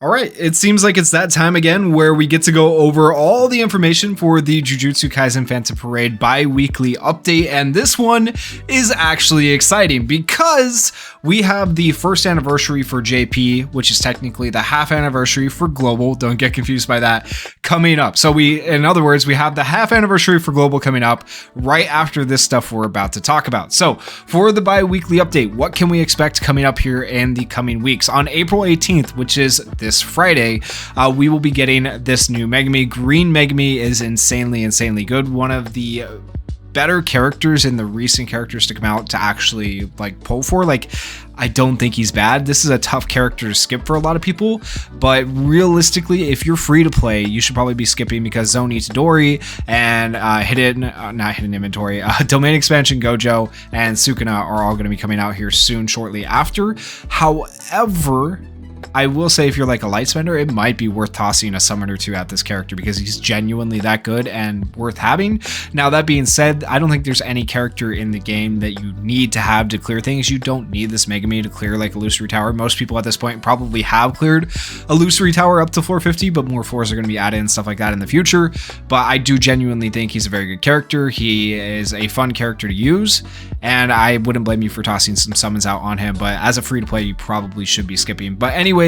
All right, it seems like it's that time again where we get to go over all the information for the Jujutsu Kaisen Phantom Parade bi-weekly update, and this one is actually exciting because we have the first anniversary for JP, which is technically the half anniversary for Global. Don't get confused by that, coming up. So in other words, we have the half anniversary for Global coming up right after this stuff we're about to talk about. So for the bi-weekly update, what can we expect coming up here in the coming weeks? On April 18th, which is this Friday, we will be getting this new Megami. Green Megami is insanely good. One of the better characters in the recent characters to come out to actually like pull for. Like, I don't think he's bad. This is a tough character to skip for a lot of people, but realistically, if you're free to play, you should probably be skipping because Zone Itadori and not hidden inventory, Domain Expansion Gojo and Sukuna are all going to be coming out here soon, shortly after. However, I will say if you're like a light spender, it might be worth tossing a summon or two at this character because he's genuinely that good and worth having. Now, that being said, I don't think there's any character in the game that you need to have to clear things. You don't need this Megami to clear like Illusory Tower. Most people at this point probably have cleared Illusory Tower up to floor 50, but more floors are going to be added and stuff like that in the future. But I do genuinely think he's a very good character. He is a fun character to use, and I wouldn't blame you for tossing some summons out on him. But as a free to play, you probably should be skipping. But anyways,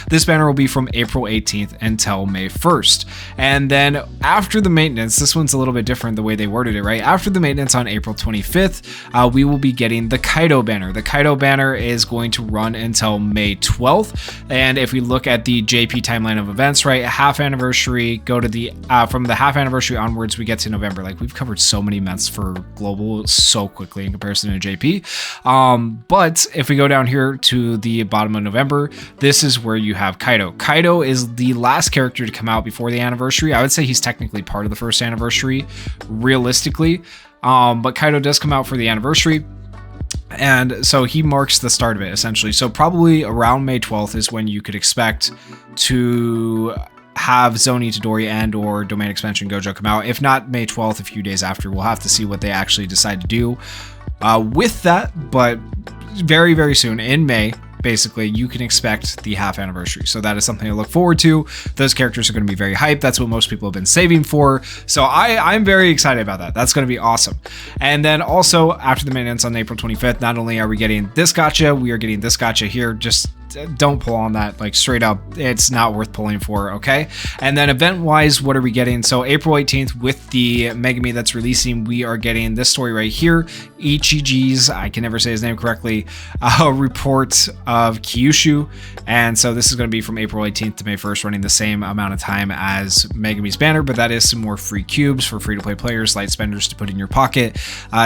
this banner will be from April 18th until May 1st. And then after the maintenance, this one's a little bit different the way they worded it, right? After the maintenance on April 25th, we will be getting the Kaido banner. The Kaido banner is going to run until May 12th. And if we look at the JP timeline of events, right, half anniversary, go to the, from the half anniversary onwards, we get to November. Like, we've covered so many events for Global so quickly in comparison to JP. But if we go down here to the bottom of November, this is where you have Kaido. Kaido is the last character to come out before the anniversary. I would say he's technically part of the first anniversary, realistically. But Kaido does come out for the anniversary. And so he marks the start of it, essentially. So probably around May 12th is when you could expect to have Zone Itadori and or Domain Expansion Gojo come out. If not May 12th, a few days after. We'll have to see what they actually decide to do with that. But very soon in May, basically, you can expect the half anniversary. So that is something to look forward to. Those characters are going to be very hyped. That's what most people have been saving for. So I'm very excited about that. That's going to be awesome. And then also after the maintenance on April 25th, not only are we getting this gacha, we are getting this gacha here. Just don't pull on that, like, straight up. It's not worth pulling for, okay? And then event wise, what are we getting? So April 18th with the Megami that's releasing, we are getting this story right here, Ichiji's, I can never say his name correctly, report of Kyushu. And so this is going to be from April 18th to May 1st, running the same amount of time as Megami's banner, but that is some more free cubes for free to play players, light spenders to put in your pocket,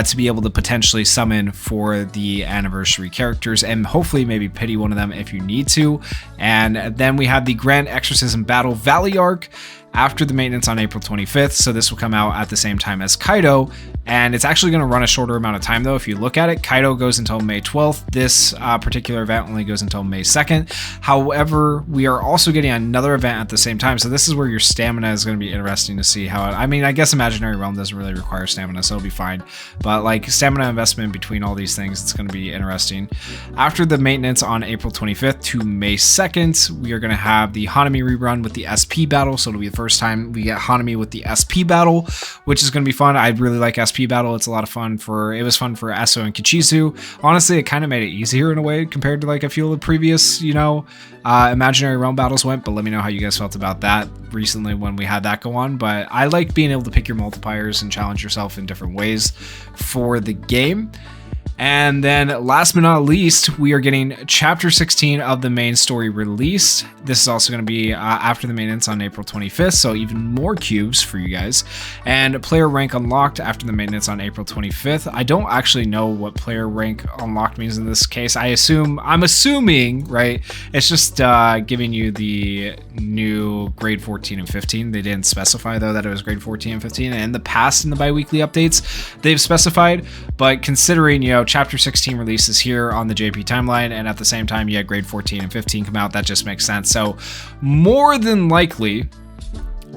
to be able to potentially summon for the anniversary characters and hopefully maybe pity one of them if you need to. And then we have the Grand Exorcism Battle Valley arc after the maintenance on April 25th. So this will come out at the same time as Kaido, and it's actually going to run a shorter amount of time though. If you look at it, Kaido goes until May 12th. This particular event only goes until May 2nd. However, we are also getting another event at the same time. So this is where your stamina is going to be interesting to see how I mean, I guess Imaginary Realm doesn't really require stamina, so it'll be fine. But like stamina investment between all these things, it's going to be interesting. After the maintenance on April 25th to May 2nd, we are going to have the Hanami rerun with the SP battle. So it'll be the first time we get Hanami with the SP battle, which is going to be fun. I really like SP battle. It's a lot of fun it was fun for Eso and Kichizu. Honestly, it kind of made it easier in a way compared to like a few of the previous, Imaginary Realm battles went, but let me know how you guys felt about that recently when we had that go on. But I like being able to pick your multipliers and challenge yourself in different ways for the game. And then last but not least, we are getting Chapter 16 of the main story released. This is also going to be after the maintenance on April 25th, so even more cubes for you guys. And player rank unlocked after the maintenance on April 25th. I don't actually know what player rank unlocked means in this case. I'm assuming, right, it's just giving you the new grade 14 and 15. They didn't specify, though, that it was grade 14 and 15. And in the past, in the bi-weekly updates, they've specified. But considering, Chapter 16 releases here on the JP timeline, and at the same time, you had grade 14 and 15 come out, that just makes sense. So more than likely,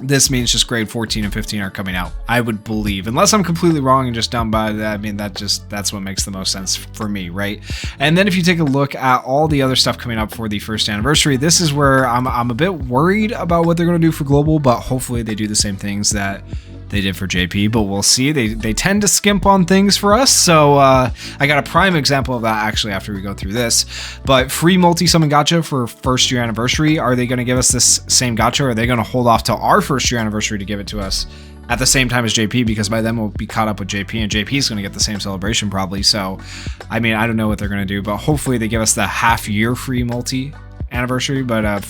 this means just grade 14 and 15 are coming out, I would believe, unless I'm completely wrong and just dumb by that. I mean, that's what makes the most sense for me, right? And then if you take a look at all the other stuff coming up for the first anniversary, this is where I'm a bit worried about what they're going to do for global, but hopefully they do the same things that they did for JP, but we'll see. They tend to skimp on things for us, so I got a prime example of that actually after we go through this. But free multi-summon gacha for first year anniversary, are they going to give us this same gacha, or are they going to hold off till our first year anniversary to give it to us at the same time as JP? Because by then we'll be caught up with JP, and JP is going to get the same celebration probably. So I mean, I don't know what they're going to do, but hopefully they give us the half year free multi anniversary, but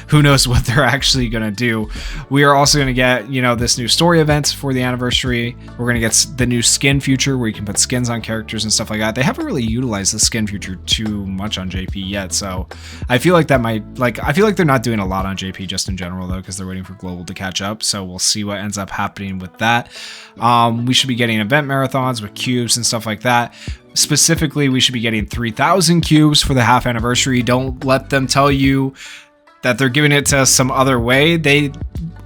who knows what they're actually gonna do. We are also gonna get, you know, this new story event for the anniversary. We're gonna get the new skin future where you can put skins on characters and stuff like that. They haven't really utilized the skin future too much on JP yet, so I feel like that might, I feel like they're not doing a lot on JP just in general though, because they're waiting for global to catch up. So we'll see what ends up happening with that. We should be getting event marathons with cubes and stuff like that. Specifically, we should be getting 3,000 cubes for the half anniversary. Don't let them tell you that they're giving it to us some other way. They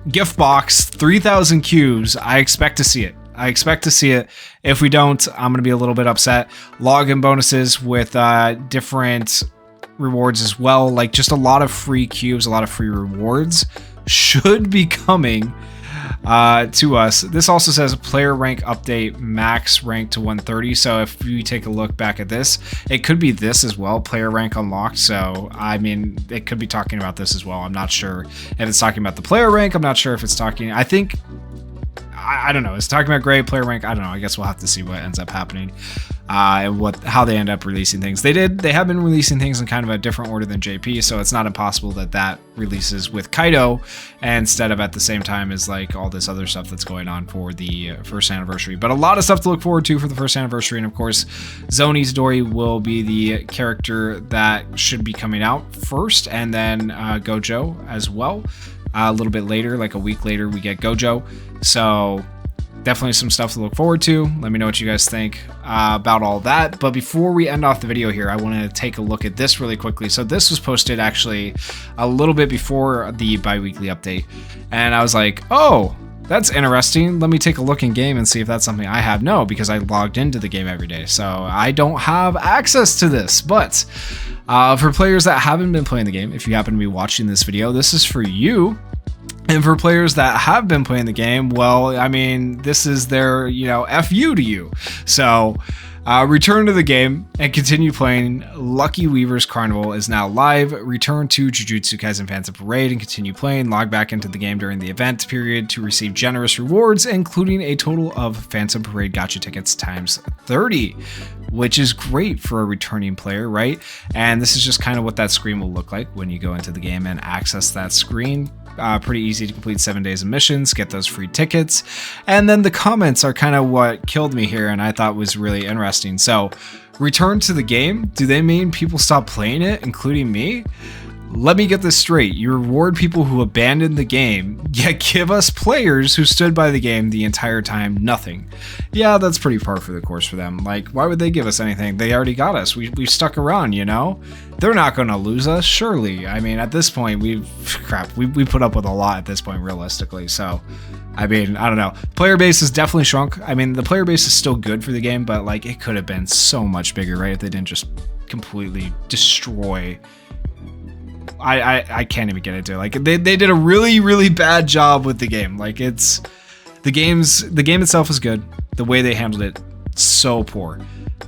gift box 3,000 cubes. I expect to see it. I expect to see it. If we don't, I'm going to be a little bit upset. Login bonuses with different rewards as well. Like just a lot of free cubes, a lot of free rewards should be coming to us. This also says player rank update, max rank to 130. So if you take a look back at this, it could be this as well, player rank unlocked. So I mean, it could be talking about this as well. I'm not sure if it's talking about the player rank. I'm not sure if it's talking, I think, I don't know. It's talking about grade, player rank. I don't know. I guess we'll have to see what ends up happening and how they end up releasing things. They have been releasing things in kind of a different order than JP, so it's not impossible that releases with Kaido instead of at the same time as like all this other stuff that's going on for the first anniversary. But a lot of stuff to look forward to for the first anniversary, and of course, Zoni's Dory will be the character that should be coming out first, and then Gojo as well. A little bit later, like a week later, we get Gojo. So definitely some stuff to look forward to. Let me know what you guys think about all that. But before we end off the video here, I want to take a look at this really quickly. So this was posted actually a little bit before the bi-weekly update. And I was like, oh, that's interesting. Let me take a look in game and see if that's something I have. No, because I logged into the game every day. So I don't have access to this. But for players that haven't been playing the game, if you happen to be watching this video, this is for you. And for players that have been playing the game, well, I mean, this is their, you know, FU to you. So return to the game and continue playing. Lucky Weaver's Carnival is now live. Return to Jujutsu Kaisen Phantom Parade and continue playing. Log back into the game during the event period to receive generous rewards, including a total of Phantom Parade gacha tickets times 30, which is great for a returning player, right? And this is just kind of what that screen will look like when you go into the game and access that screen. Pretty easy to complete 7 days of missions, get those free tickets. And then the comments are kind of what killed me here and I thought was really interesting. So, return to the game. Do they mean people stop playing it, including me? Let me get this straight. You reward people who abandoned the game, yet give us players who stood by the game the entire time nothing. Yeah, that's pretty par for the course for them. Like, why would they give us anything? They already got us. We stuck around, you know? They're not going to lose us, surely. I mean, at this point, we put up with a lot at this point, realistically. So, I mean, I don't know. Player base has definitely shrunk. I mean, the player base is still good for the game, but like, it could have been so much bigger, right? If they didn't just completely destroy. I can't even get into it. Like they did a really bad job with the game. Like the game itself is good. The way they handled it, so poor.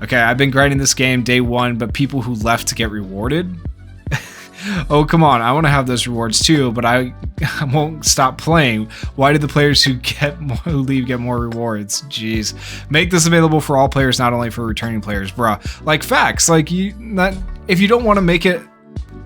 Okay, I've been grinding this game day one, but people who left to get rewarded. Oh, come on. I want to have those rewards too, but I won't stop playing. Why did the players who leave get more rewards? Jeez. Make this available for all players, not only for returning players, bruh. Like facts. Like if you don't want to make it,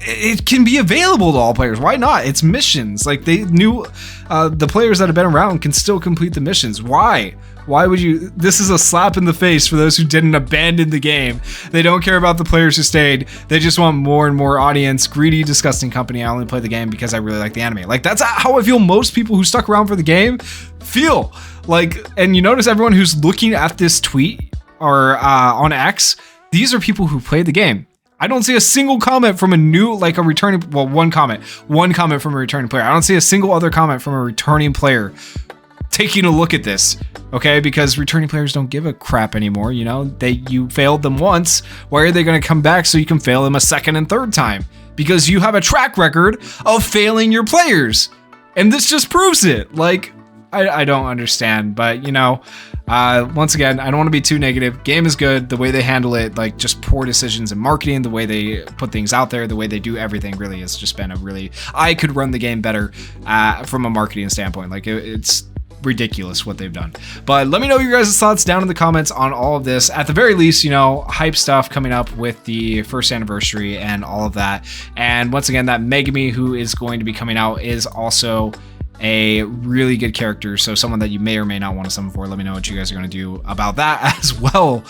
it can be available to all players. Why not? It's missions. Like they knew the players that have been around can still complete the missions. Why? Why would you? This is a slap in the face for those who didn't abandon the game. They don't care about the players who stayed. They just want more and more audience. Greedy, disgusting company. I only play the game because I really like the anime. Like that's how I feel most people who stuck around for the game feel. Like, and you notice everyone who's looking at this tweet or on X, these are people who played the game. I don't see a single comment from a new, like a returning, well, one comment from a returning player. I don't see a single other comment from a returning player taking a look at this, okay? Because returning players don't give a crap anymore, you know? You failed them once. Why are they going to come back so you can fail them a second and third time? Because you have a track record of failing your players. And this just proves it. Like, I don't understand, but you know, once again, I don't want to be too negative. Game is good. The way they handle it, like just poor decisions in marketing, the way they put things out there, the way they do everything really has just been I could run the game better from a marketing standpoint. Like it's ridiculous what they've done. But let me know your guys' thoughts down in the comments on all of this. At the very least, you know, hype stuff coming up with the first anniversary and all of that. And once again, that Megami who is going to be coming out is also a really good character, so someone that you may or may not want to summon for. Let me know what you guys are going to do about that as well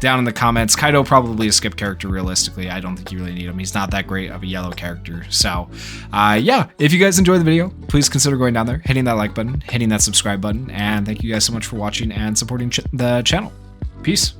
down in the comments. Kaido probably a skip character realistically. I don't think you really need him. He's not that great of a yellow character. So yeah, if you guys enjoyed the video, please consider going down there, hitting that like button, hitting that subscribe button, and thank you guys so much for watching and supporting the channel. Peace.